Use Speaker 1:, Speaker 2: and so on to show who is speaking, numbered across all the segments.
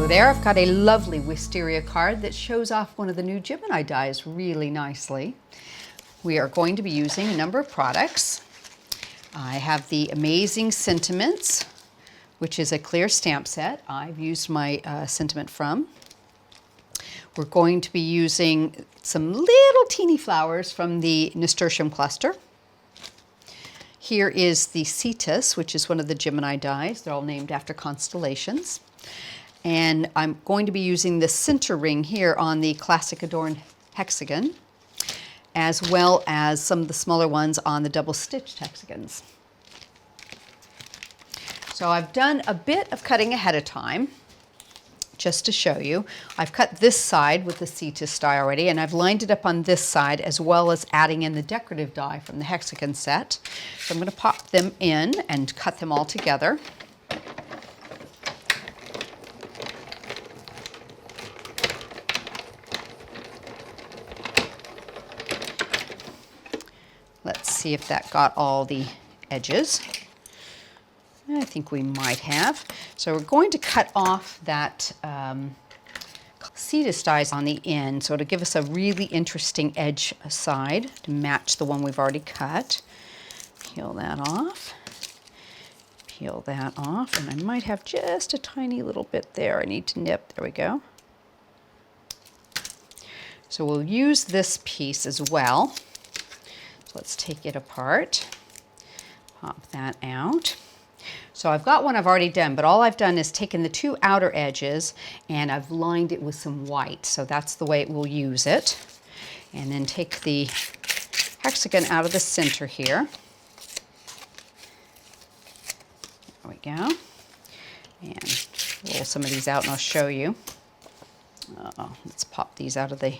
Speaker 1: there, I've got a lovely Wisteria card that shows off one of the new Gemini dies really nicely. We are going to be using a number of products. I have the Amazing Sentiments, which is a clear stamp set. I've used my sentiment from. We're going to be using some little teeny flowers from the Nasturtium cluster. Here is the Cetus, which is one of the Gemini dies. They're all named after constellations. And I'm going to be using the center ring here on the classic Adorned Hexagon, as well as some of the smaller ones on the double-stitched hexagons. So I've done a bit of cutting ahead of time, just to show you. I've cut this side with the Cetus die already, and I've lined it up on this side, as well as adding in the decorative die from the hexagon set. So I'm going to pop them in and cut them all together. Let's see if that got all the edges. I think we might have. So we're going to cut off that Cetus dies on the end, so it'll give us a really interesting edge side to match the one we've already cut. Peel that off. Peel that off, and I might have just a tiny little bit there I need to nip. There we go. So we'll use this piece as well. So let's take it apart. Pop that out. So I've got one I've already done, but all I've done is taken the two outer edges and I've lined it with some white. So that's the way we'll use it. And then take the hexagon out of the center here. There we go. And roll some of these out and I'll show you. Let's pop these out of the,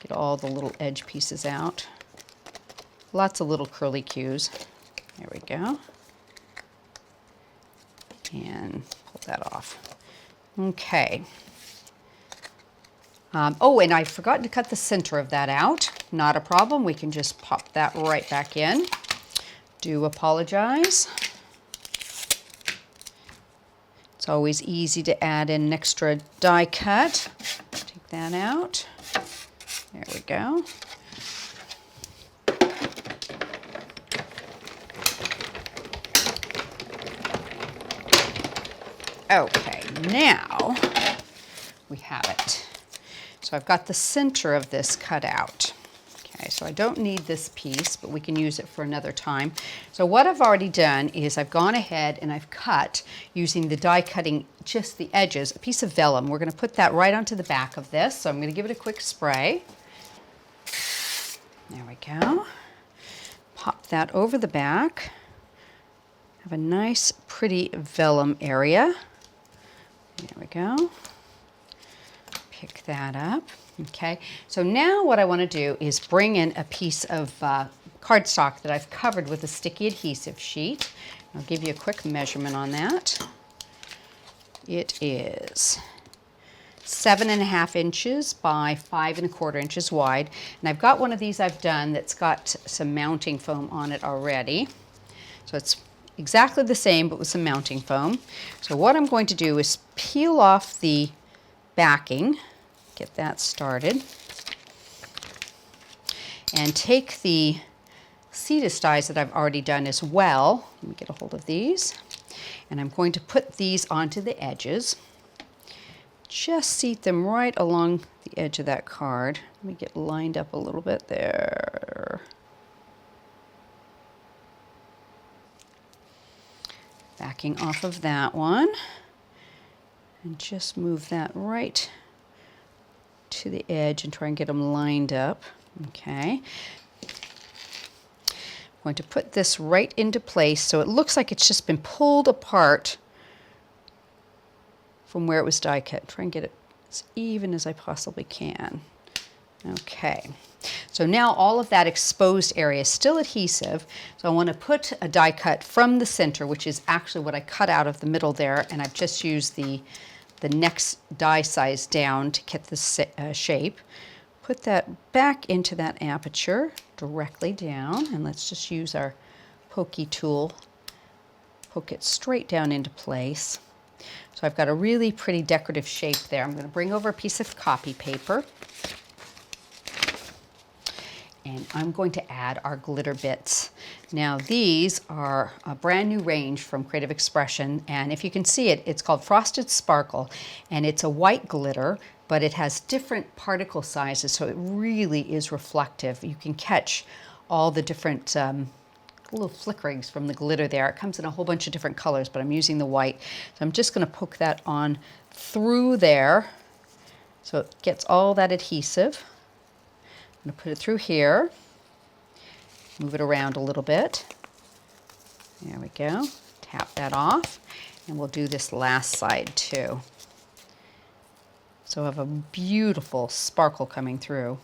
Speaker 1: get all the little edge pieces out. Lots of little curly cues. There we go. And pull that off. Okay. Oh, and I've forgotten to cut the center of that out. Not a problem. We can just pop that right back in. Do apologize. It's always easy to add in an extra die cut. Take that out. There we go. Okay, now we have it. So I've got the center of this cut out. Okay, so I don't need this piece, but we can use it for another time. So what I've already done is I've gone ahead and I've cut, using the die cutting just the edges, a piece of vellum. We're going to put that right onto the back of this. So I'm going to give it a quick spray. There we go. Pop that over the back. Have a nice, pretty vellum area. There we go. Pick that up. Okay, so now what I want to do is bring in a piece of cardstock that I've covered with a sticky adhesive sheet. I'll give you a quick measurement on that. It is 7.5 inches by 5.25 inches wide. And I've got one of these I've done that's got some mounting foam on it already. So it's exactly the same, but with some mounting foam. So what I'm going to do is peel off the backing, get that started, and take the Cetus dies that I've already done as well. Let me get a hold of these. And I'm going to put these onto the edges. Just seat them right along the edge of that card. Let me get lined up a little bit there. Backing off of that one, and just move that right to the edge and try and get them lined up. Okay. I'm going to put this right into place so it looks like it's just been pulled apart from where it was die cut. Try and get it as even as I possibly can. Okay. So now all of that exposed area is still adhesive, so I want to put a die cut from the center, which is actually what I cut out of the middle there, and I've just used the next die size down to get the shape. Put that back into that aperture directly down, and let's just use our pokey tool poke it straight down into place. So I've got a really pretty decorative shape there. I'm going to bring over a piece of copy paper. And I'm going to add our Glitterbitz. Now these are a brand new range from Creative Expression, and if you can see it, it's called Frosted Sparkle, and it's a white glitter, but it has different particle sizes, so it really is reflective. You can catch all the different little flickerings from the glitter there. It comes in a whole bunch of different colors, but I'm using the white. So I'm just going to poke that on through there so it gets all that adhesive. I'm going to put it through here, move it around a little bit. There we go. Tap that off, and we'll do this last side too. So I have a beautiful sparkle coming through.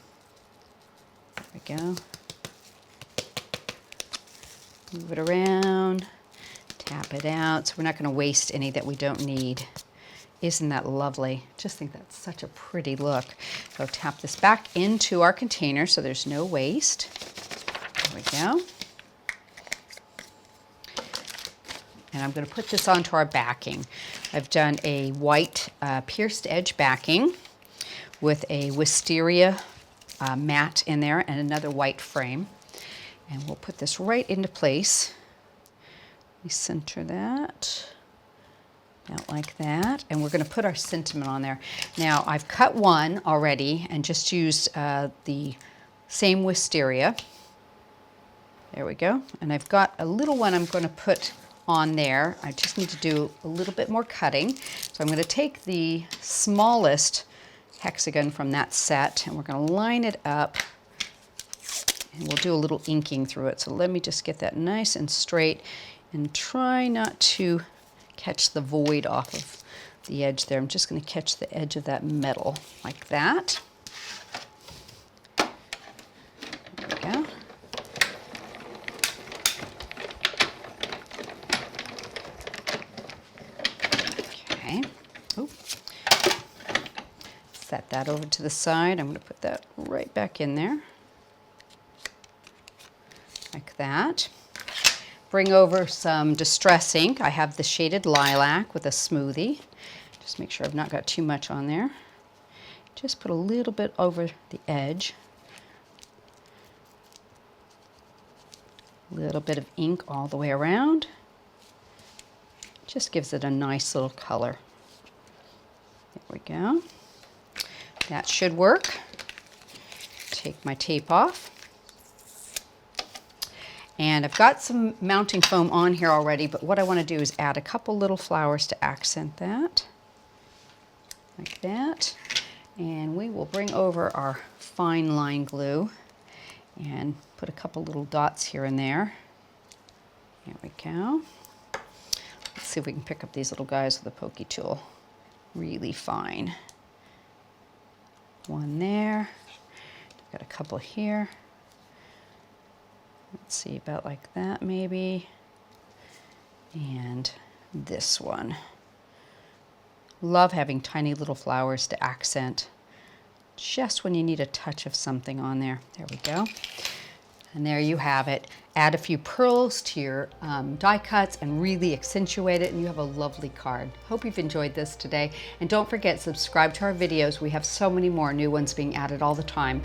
Speaker 1: There we go. Move it around, tap it out. So we're not going to waste any that we don't need. Isn't that lovely? Just think that's such a pretty look. So tap this back into our container so there's no waste. There we go. And I'm going to put this onto our backing. I've done a white pierced edge backing with a Wisteria mat in there and another white frame. And we'll put this right into place. We center that out like that, and we're going to put our sentiment on there. Now I've cut one already and just used the same Wisteria. There we go. And I've got a little one I'm going to put on there. I just need to do a little bit more cutting. So I'm going to take the smallest hexagon from that set, and we're going to line it up, and we'll do a little inking through it. So let me just get that nice and straight and try not to catch the void off of the edge there. I'm just going to catch the edge of that metal like that. There we go. Okay. Oop. Set that over to the side. I'm going to put that right back in there. Like that. Bring over some Distress ink. I have the shaded Lilac with a Smoothie. Just make sure I've not got too much on there. Just put a little bit over the edge. A little bit of ink all the way around. Just gives it a nice little color. There we go. That should work. Take my tape off. And I've got some mounting foam on here already, but what I want to do is add a couple little flowers to accent that, like that. And we will bring over our fine line glue and put a couple little dots here and there. There we go. Let's see if we can pick up these little guys with a pokey tool. Really fine. One there. Got a couple here. Let's see, about like that maybe. And this one. Love having tiny little flowers to accent just when you need a touch of something on there. There we go. And there you have it. Add a few pearls to your die cuts and really accentuate it, and you have a lovely card. Hope you've enjoyed this today. And don't forget, subscribe to our videos. We have so many more new ones being added all the time.